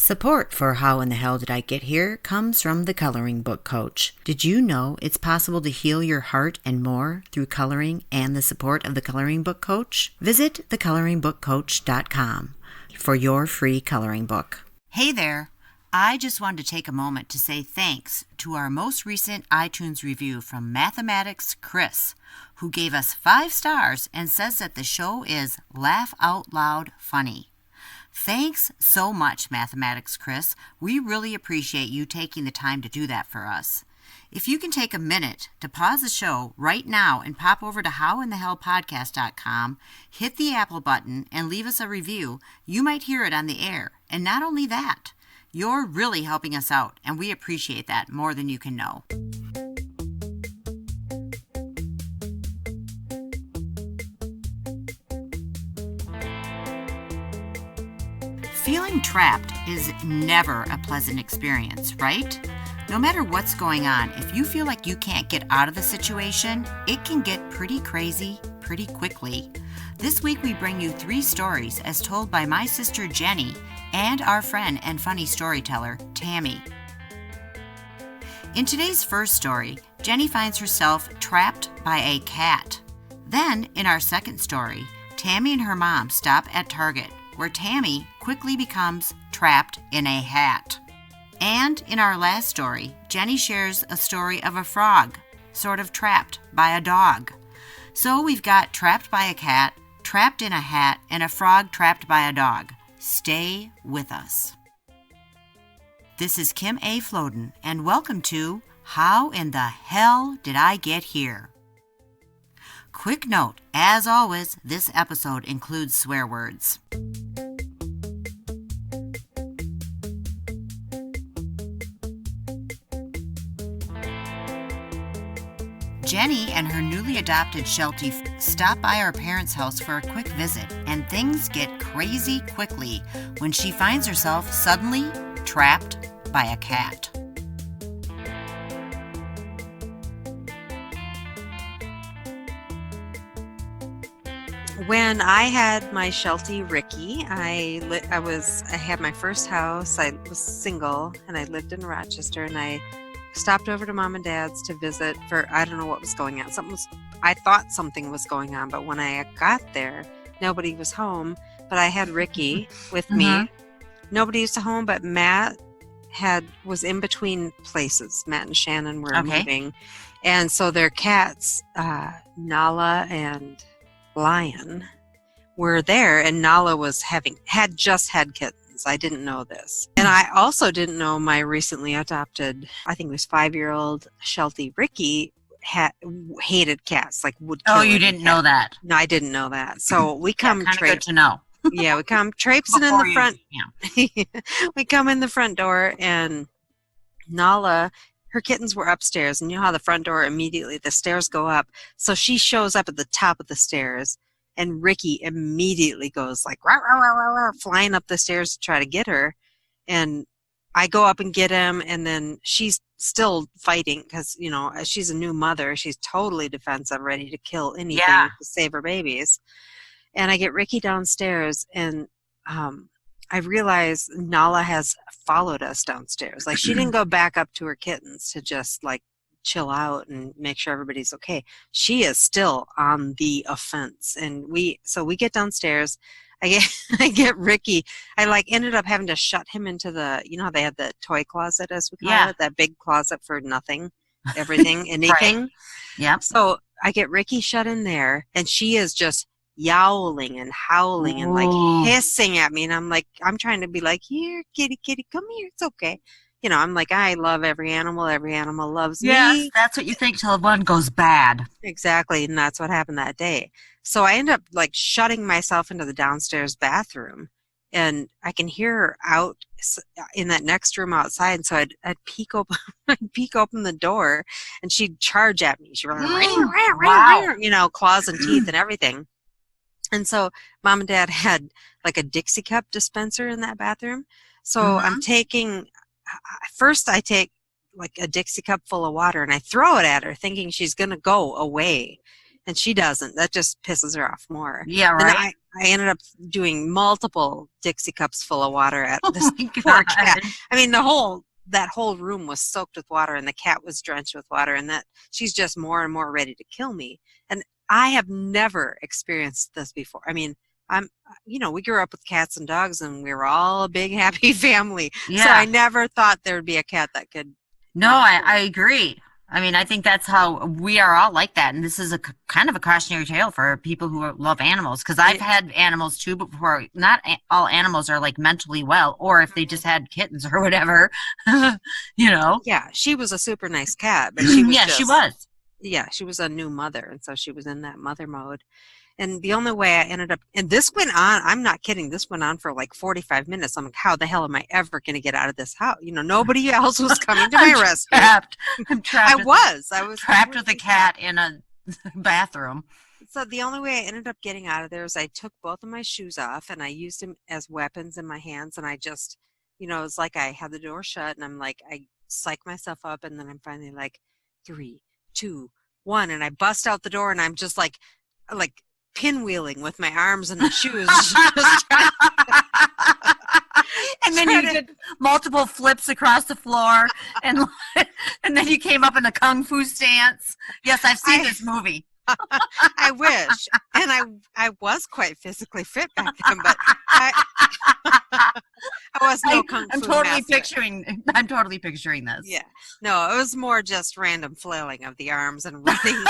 Support for How in the Hell Did I Get Here comes from the Coloring Book Coach. Did you know it's possible to heal your heart and more through coloring and the support of the Coloring Book Coach? Visit thecoloringbookcoach.com for your free coloring book. Hey there! I just wanted to take a moment to say thanks to our most recent iTunes review from Mathematics Chris, who gave us 5 stars and says that the show is laugh out loud funny. Thanks so much, Mathematics Chris. We really appreciate you taking the time to do that for us. If you can take a minute to pause the show right now and pop over to howinthehellpodcast.com, hit the Apple button, and leave us a review, you might hear it on the air. And not only that, you're really helping us out, and we appreciate that more than you can know. Feeling trapped is never a pleasant experience, right? No matter what's going on, if you feel like you can't get out of the situation, it can get pretty crazy pretty quickly. This week we bring you 3 stories as told by my sister Jenny and our friend and funny storyteller, Tammy. In today's first story, Jenny finds herself trapped by a cat. Then, in our second story, Tammy and her mom stop at Target, where Tammy quickly becomes trapped in a hat. And in our last story, Jenny shares a story of a frog, sort of trapped by a dog. So we've got trapped by a cat, trapped in a hat, and a frog trapped by a dog. Stay with us. This is Kim A. Floden, and welcome to How in the Hell Did I Get Here? Quick note, as always, this episode includes swear words. Jenny and her newly adopted Sheltie stop by her parents' house for a quick visit, and things get crazy quickly when she finds herself suddenly trapped by a cat. When I had my Sheltie Ricky, I had my first house. I was single and I lived in Rochester, and I stopped over to Mom and Dad's to visit for, I don't know what was going on. I thought something was going on, but when I got there, nobody was home, but I had Ricky with me. Nobody was home, but Matt was in between places. Matt and Shannon were moving. And so their cats, Nala and Lion, were there, and Nala had just had kittens. I didn't know this. And I also didn't know my recently adopted, I think it was 5-year-old Sheltie Ricky, hated cats, like would kill you didn't know that? No, I didn't know that. So we come good to know. Yeah, we come traipsing in the front. We come in the front door, and Nala, her kittens were upstairs, and you know how the front door immediately, the stairs go up. So she shows up at the top of the stairs, and Ricky immediately goes like rah, rah, rah, rah, rah, flying up the stairs to try to get her. And I go up and get him, and then she's still fighting because, you know, she's a new mother. She's totally defensive, ready to kill anything to save her babies. And I get Ricky downstairs, and I realize Nala has followed us downstairs. Like, she didn't go back up to her kittens to just like chill out and make sure everybody's okay. She is still on the offense. And we get downstairs. I get Ricky. I ended up having to shut him into the, you know how they had the toy closet, as we call it, that big closet for nothing, everything, anything. Right. Yep. So I get Ricky shut in there, and she is just yowling and howling and like hissing at me, and I'm trying to be like, here, kitty, come here, it's okay. You know, I'm like, I love every animal loves me. Yes, that's what you think till one goes bad. Exactly, and that's what happened that day. So I end up like shutting myself into the downstairs bathroom, and I can hear her out in that next room outside. So I'd peek open the door, and she'd charge at me. She'd run, you know, claws and teeth and everything. And so Mom and Dad had like a Dixie cup dispenser in that bathroom. So I'm taking, first I take like a Dixie cup full of water, and I throw it at her thinking she's going to go away. And she doesn't. That just pisses her off more. Yeah, right. I ended up doing multiple Dixie cups full of water at Oh this my poor cat. God. I mean, that whole room was soaked with water, and the cat was drenched with water, and that she's just more and more ready to kill me. And I have never experienced this before. I mean, we grew up with cats and dogs, and we were all a big happy family. So I Yeah. never thought there would be a cat that could No, want to I kill me. agree. I mean, I think that's how we are all like that. And this is a kind of a cautionary tale for people who love animals. Because I've It, had animals too before. Not all animals are like mentally well, or if they just had kittens or whatever, you know. yeah, she was a super nice cat, but she was Yeah, she just, was. yeah, she was a new mother, and so she was in that mother mode. And the only way I ended up, and this went on, I'm not kidding, this went on for like 45 minutes. I'm like, how the hell am I ever going to get out of this house? Nobody else was coming to my I'm rescue. trapped. I'm I trapped with was. I was trapped with a totally cat trapped. in a bathroom. So the only way I ended up getting out of there is I took both of my shoes off and I used them as weapons in my hands. And I just, it was like I had the door shut and I'm like, I psych myself up. And then I'm finally like, 3, 2, 1. And I bust out the door and I'm just like pinwheeling with my arms and my shoes. Just And then you did multiple flips across the floor, and and then you came up in a kung fu stance. Yes, I've seen this movie. I wish. And I was quite physically fit back then, but I, I was no kung I'm fu totally master. picturing. I'm totally picturing this. Yeah. No, it was more just random flailing of the arms and running.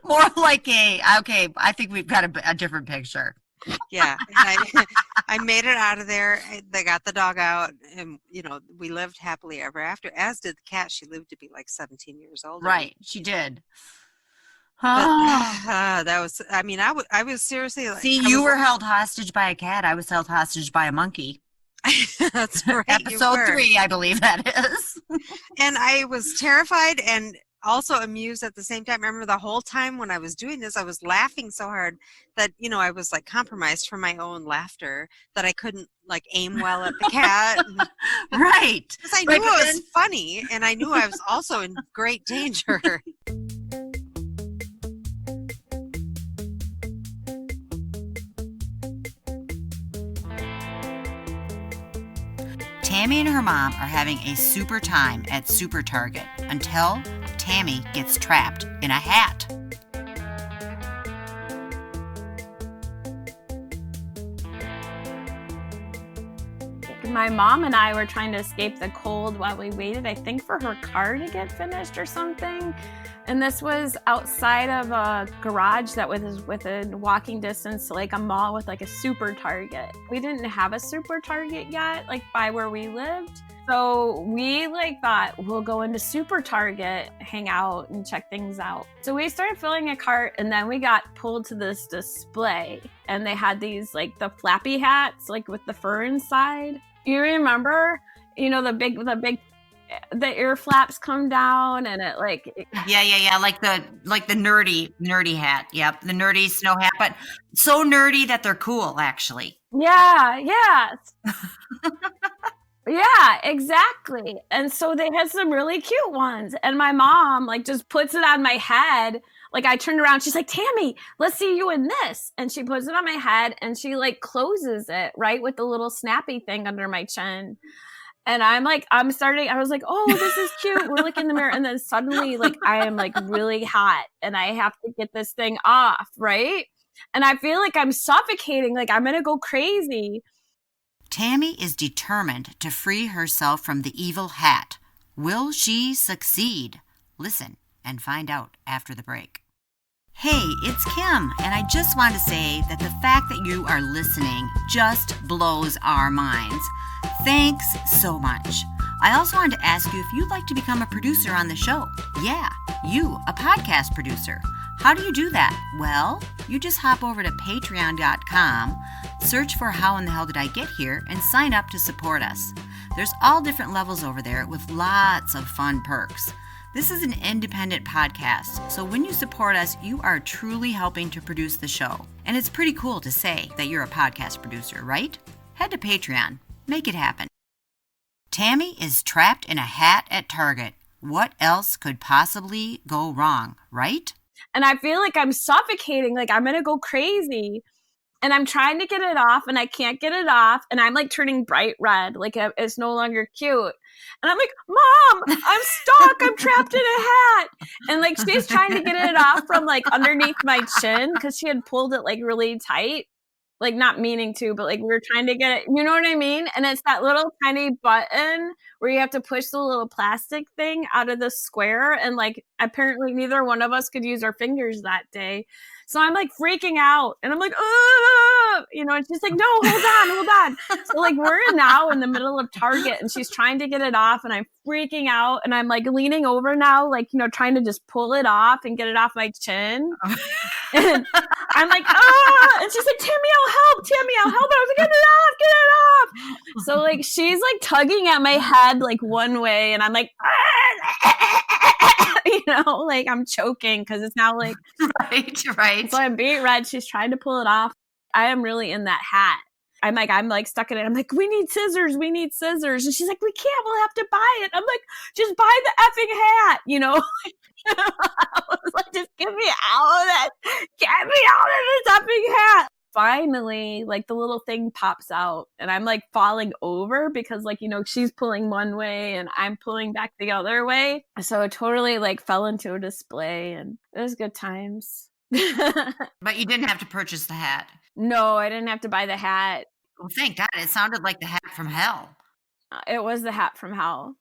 More like okay. I think we've got a different picture. Yeah. And I made it out of there. They got the dog out and, we lived happily ever after, as did the cat. She lived to be like 17 years old. Right, she did. But Oh. that was, I mean, I was seriously like, See, you were held hostage by a cat. I was held hostage by a monkey. That's right. Episode 3, I believe that is. And I was terrified and also amused at the same time. I remember the whole time when I was doing this, I was laughing so hard that, I was like compromised from my own laughter that I couldn't like aim well at the cat. Right. Because I knew it was funny and I knew I was also in great danger. Tammy and her mom are having a super time at Super Target until Tammy gets trapped in a hat. My mom and I were trying to escape the cold while we waited, I think, for her car to get finished or something. And this was outside of a garage that was within walking distance to like a mall with like a Super Target. We didn't have a Super Target yet, like by where we lived. So we like thought we'll go into Super Target, hang out and check things out. So we started filling a cart and then we got pulled to this display and they had these like the flappy hats, like with the fur inside. You remember, the ear flaps come down and it like Yeah. Like the nerdy hat. Yep, the nerdy snow hat, but so nerdy that they're cool, actually. Yeah. Yeah, exactly. And so they had some really cute ones. And my mom like just puts it on my head. Like I turned around, she's like, Tammy, let's see you in this. And she puts it on my head and she like closes it right with the little snappy thing under my chin. And I was like, oh, this is cute. We're looking in the mirror. And then suddenly like I am like really hot and I have to get this thing off, right? And I feel like I'm suffocating, like I'm going to go crazy. Tammy is determined to free herself from the evil hat. Will she succeed? Listen and find out after the break. Hey, it's Kim, and I just want to say that the fact that you are listening just blows our minds. Thanks so much. I also wanted to ask you if you'd like to become a producer on the show. Yeah, you, a podcast producer. How do you do that? Well, you just hop over to patreon.com, search for How in the Hell Did I Get Here, and sign up to support us. There's all different levels over there with lots of fun perks. This is an independent podcast, so when you support us, you are truly helping to produce the show. And it's pretty cool to say that you're a podcast producer, right? Head to Patreon. Make it happen. Tammy is trapped in a hat at Target. What else could possibly go wrong, right? And I feel like I'm suffocating, like I'm going to go crazy. And I'm trying to get it off and I can't get it off. And I'm like turning bright red. Like it's no longer cute. And I'm like, Mom, I'm stuck. I'm trapped in a hat. And like she's trying to get it off from like underneath my chin because she had pulled it like really tight. Like not meaning to, but like we were trying to get it, you know what I mean? And it's that little tiny button where you have to push the little plastic thing out of the square. And like apparently neither one of us could use our fingers that day. So I'm like freaking out and I'm like, you know, and she's like, no, hold on. So like we're now in the middle of Target and she's trying to get it off and I'm freaking out and I'm like leaning over now, like, you know, trying to just pull it off and get it off my chin. And I'm like, and she's like, Tammy, I'll help. I was like, get it off. So like, she's like tugging at my head like one way and I'm like, you know, like I'm choking because it's now like, right. So I'm being red. She's trying to pull it off. I am really in that hat. I'm like stuck in it. I'm like, we need scissors. And she's like, we can't, we'll have to buy it. I'm like, just buy the effing hat, you know? I was like, just get me out of that. Get me out of this effing hat. Finally, like the little thing pops out and I'm like falling over because like, you know, she's pulling one way and I'm pulling back the other way. So it totally like fell into a display and it was good times. But you didn't have to purchase the hat. No, I didn't have to buy the hat. Well, thank God. It sounded like the hat from hell. It was the hat from hell.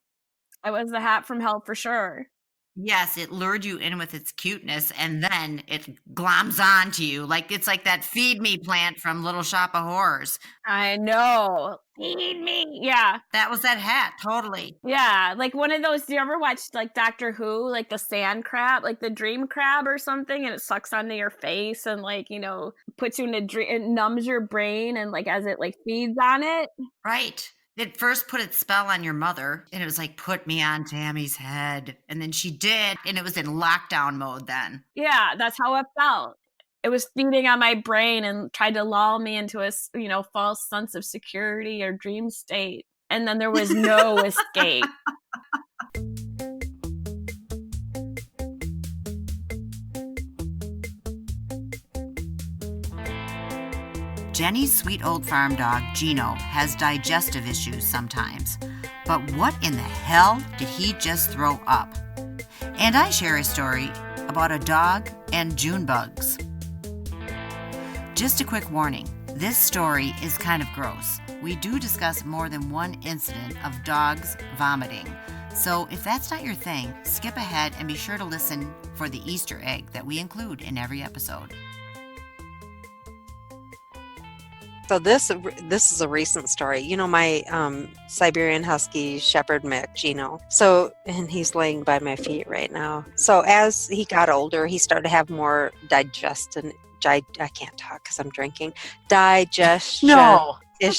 It was the hat from hell for sure. Yes, it lured you in with its cuteness, and then it gloms onto you. Like it's like that feed me plant from Little Shop of Horrors. I know. Feed me. Yeah. That was that hat, totally. Yeah. Like one of those, do you ever watch like Doctor Who, like the sand crab, like the dream crab or something, and it sucks onto your face and like, you know, puts you in a dream, it numbs your brain and like as it like feeds on it. Right. It first put its spell on your mother, and it was like, put me on Tammy's head. And then she did, and it was in lockdown mode then. Yeah, that's how it felt. It was feeding on my brain and tried to lull me into a, you know, false sense of security or dream state. And then there was no escape. Jenny's sweet old farm dog, Gino, has digestive issues sometimes. But what in the hell did he just throw up? And I share a story about a dog and June bugs. Just a quick warning, this story is kind of gross. We do discuss more than one incident of dogs vomiting. So if that's not your thing, skip ahead and be sure to listen for the Easter egg that we include in every episode. So this is a recent story. You know, my Siberian Husky Shepherd mix, Gino. So, and he's laying by my feet right now. So as he got older, he started to have more digestion. I can't talk because I'm drinking. Digestion. No.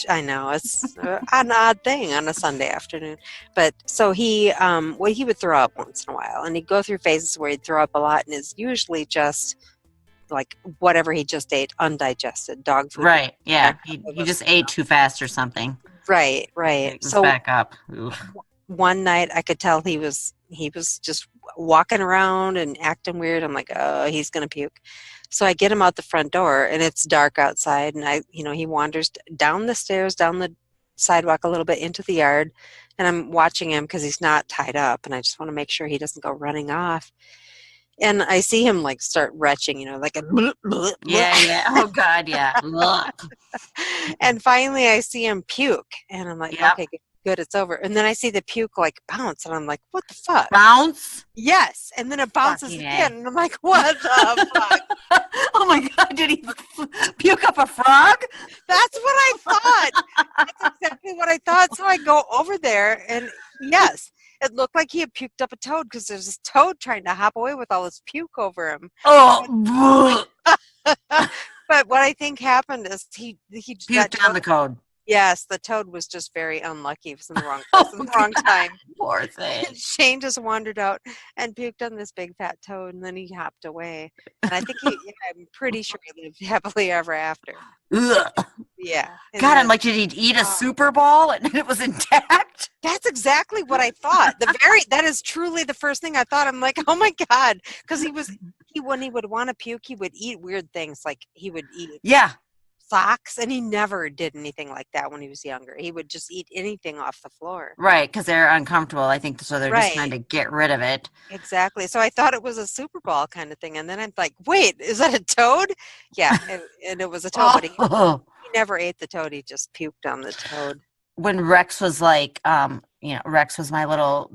I know it's an odd thing on a Sunday afternoon, but so he would throw up once in a while, and he'd go through phases where he'd throw up a lot, and it's usually just like whatever he just ate, undigested dog food. Right. Yeah. He just ate too fast or something. Right. So back up. Oof. One night I could tell he was just walking around and acting weird. I'm like, oh, he's gonna puke. So I get him out the front door, and it's dark outside, and he wanders down the stairs, down the sidewalk a little bit into the yard, and I'm watching him because he's not tied up, and I just want to make sure he doesn't go running off. And I see him like start retching, like a bleh, bleh, bleh. Yeah. Oh God, yeah. And finally I see him puke, and I'm like, Yep. Okay, good, it's over. And then I see the puke like bounce, and I'm like, what the fuck? Bounce? Yes. And then it bounces Fucking again, and I'm like, what the fuck? Oh my God, did he puke up a frog? That's what I thought. That's exactly what I thought. So I go over there, and yes, it looked like he had puked up a toad because there's this toad trying to hop away with all this puke over him. Oh, But what I think happened is he puked down the code. Yes, the toad was just very unlucky. It was in the wrong place at the wrong time. Poor thing. Shane just wandered out and puked on this big fat toad, and then he hopped away. And I think I'm pretty sure he lived happily ever after. Ugh. Yeah. And God, then, I'm like, did he eat a Super Bowl and it was intact? that's exactly what I thought. That is truly the first thing I thought. I'm like, oh my God, because when he would want to puke, he would eat weird things, like he would eat. Yeah. socks, and he never did anything like that when he was younger. He would just eat anything off the floor. Right, because they're uncomfortable. I think so. They're just trying Right. to get rid of it. Exactly. So I thought it was a Super Bowl kind of thing, and then I'm like, wait, is that a toad? Yeah, and it was a toad, but he never ate the toad. He just puked on the toad. When Rex was like, Rex was my little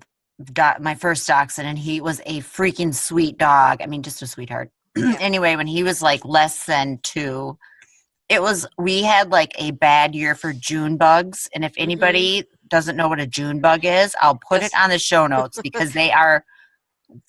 dog, my first dachshund, and he was a freaking sweet dog. I mean, just a sweetheart. Yeah. Anyway, when he was like less than 2, we had like a bad year for June bugs. And if anybody doesn't know what a June bug is, I'll put it on the show notes because they are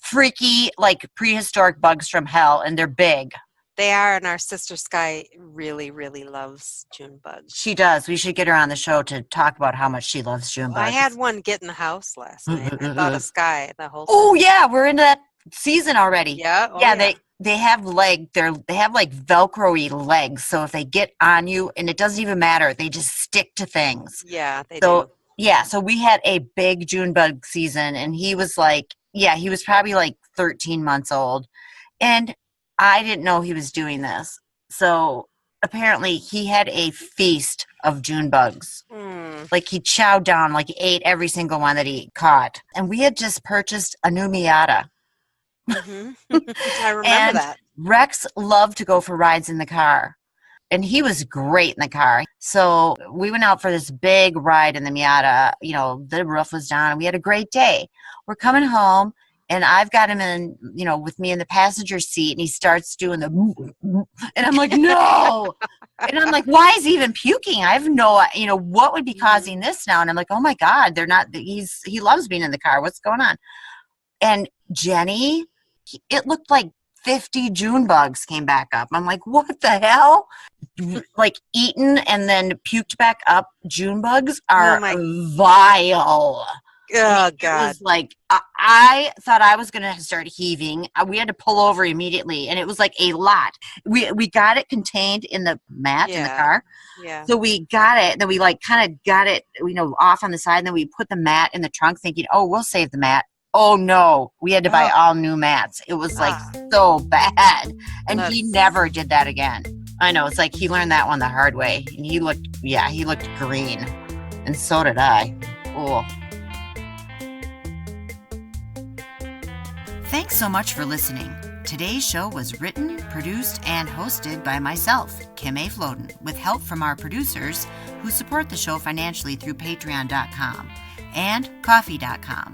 freaky, like prehistoric bugs from hell, and they're big. They are, and our sister Sky really, really loves June bugs. She does. We should get her on the show to talk about how much she loves June bugs. I had one get in the house last night. I thought of Sky the whole time. Oh yeah, we're into that season already. Yeah. They have they have like Velcro-y legs, so if they get on you, and it doesn't even matter, they just stick to things. Yeah, they do. Yeah, so we had a big June bug season, and he was like, he was probably like 13 months old, and I didn't know he was doing this. So apparently he had a feast of June bugs. Like he chowed down, like he ate every single one that he caught. And we had just purchased a new Miata. I remember that. Rex loved to go for rides in the car. And he was great in the car. So we went out for this big ride in the Miata. You know, the roof was down, and we had a great day. We're coming home, and I've got him in, with me in the passenger seat, and he starts doing the, and I'm like, no. And I'm like, why is he even puking? I have no, what would be causing this now? And I'm like, oh my God, he loves being in the car. What's going on? And Jenny, it looked like 50 June bugs came back up. I'm like, what the hell? Like eaten and then puked back up June bugs are vile. Oh, God. It was like, I thought I was going to start heaving. We had to pull over immediately, and it was like a lot. We got it contained in the mat in the car. Yeah. So we got it, and then we like kind of got it, off on the side, and then we put the mat in the trunk thinking, oh, we'll save the mat. Oh, no. We had to buy all new mats. It was like so bad. And he never did that again. I know. It's like he learned that one the hard way. And he looked green. And so did I. Oh. Thanks so much for listening. Today's show was written, produced, and hosted by myself, Kim A. Floden, with help from our producers who support the show financially through patreon.com and coffee.com.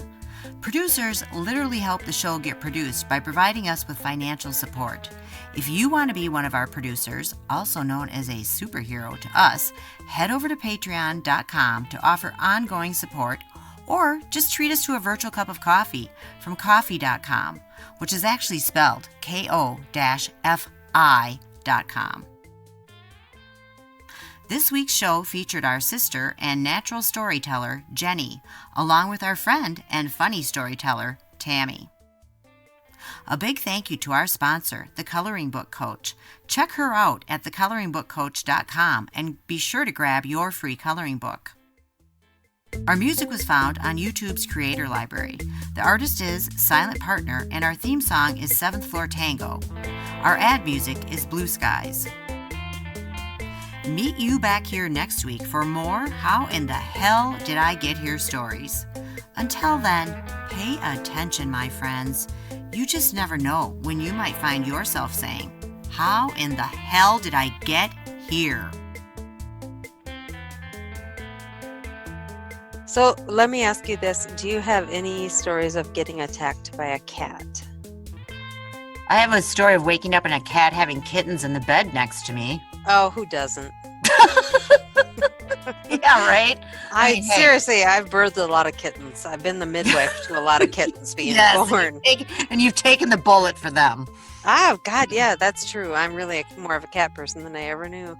Producers literally help the show get produced by providing us with financial support. If you want to be one of our producers, also known as a superhero to us, head over to patreon.com to offer ongoing support, or just treat us to a virtual cup of coffee from coffee.com, which is actually spelled ko-fi.com. This week's show featured our sister and natural storyteller, Jenny, along with our friend and funny storyteller, Tammy. A big thank you to our sponsor, The Coloring Book Coach. Check her out at thecoloringbookcoach.com and be sure to grab your free coloring book. Our music was found on YouTube's Creator Library. The artist is Silent Partner, and our theme song is 7th Floor Tango. Our ad music is Blue Skies. Meet you back here next week for more How in the Hell Did I Get Here stories. Until then, pay attention, my friends. You just never know when you might find yourself saying, how in the hell did I get here? So let me ask you this. Do you have any stories of getting attacked by a cat? I have a story of waking up and a cat having kittens in the bed next to me. Oh, who doesn't? Yeah, right? Seriously, I've birthed a lot of kittens. I've been the midwife to a lot of kittens being born. And you've taken the bullet for them. Oh, God, yeah, that's true. I'm really more of a cat person than I ever knew.